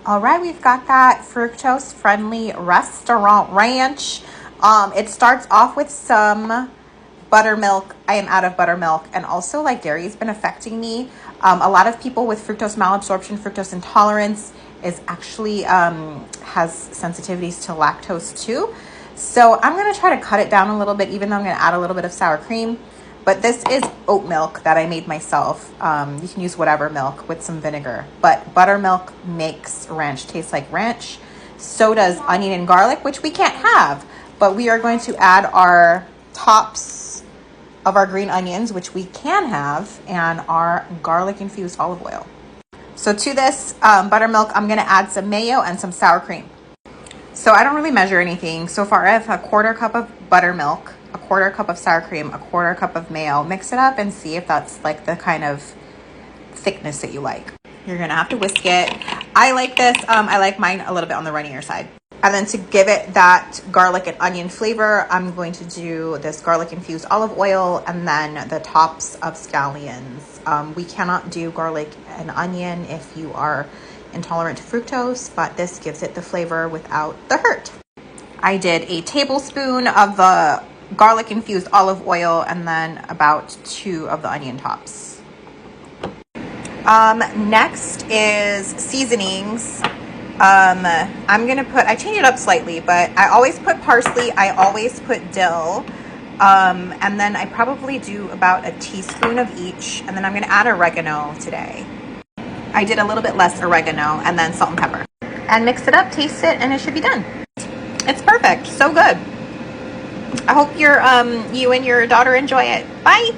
All right, we've got that fructose friendly restaurant ranch. It starts off with some buttermilk. I am out of buttermilk, and also like dairy has been affecting me. A lot of people with fructose malabsorption, fructose intolerance is actually has sensitivities to lactose too. So I'm going to try to cut it down a little bit, even though I'm going to add a little bit of sour cream. But this is oat milk that I made myself. You can use whatever milk with some vinegar. But buttermilk makes ranch taste like ranch. So does onion and garlic, which we can't have. But we are going to add our tops of our green onions, which we can have, and our garlic-infused olive oil. So to this buttermilk, I'm going to add some mayo and some sour cream. So I don't really measure anything. So far, I have a quarter cup of buttermilk, a quarter cup of sour cream, a quarter cup of mayo. Mix it up and see if that's like the kind of thickness that you like. You're gonna have to whisk it. I like this. I like mine a little bit on the runnier side. And then to give it that garlic and onion flavor, I'm going to do this garlic infused olive oil and then the tops of scallions. We cannot do garlic and onion if you are intolerant to fructose, but this gives it the flavor without the hurt. I did a tablespoon of the garlic infused olive oil and then about 2 of the onion tops. Next is seasonings. I change it up slightly, but I always put parsley, I always put dill, and then I probably do about a teaspoon of each, and then I'm gonna add oregano today. I did a little bit less oregano and then salt and pepper. And mix it up, taste it, and it should be done. It's perfect, so good. I hope you and your daughter enjoy it. Bye.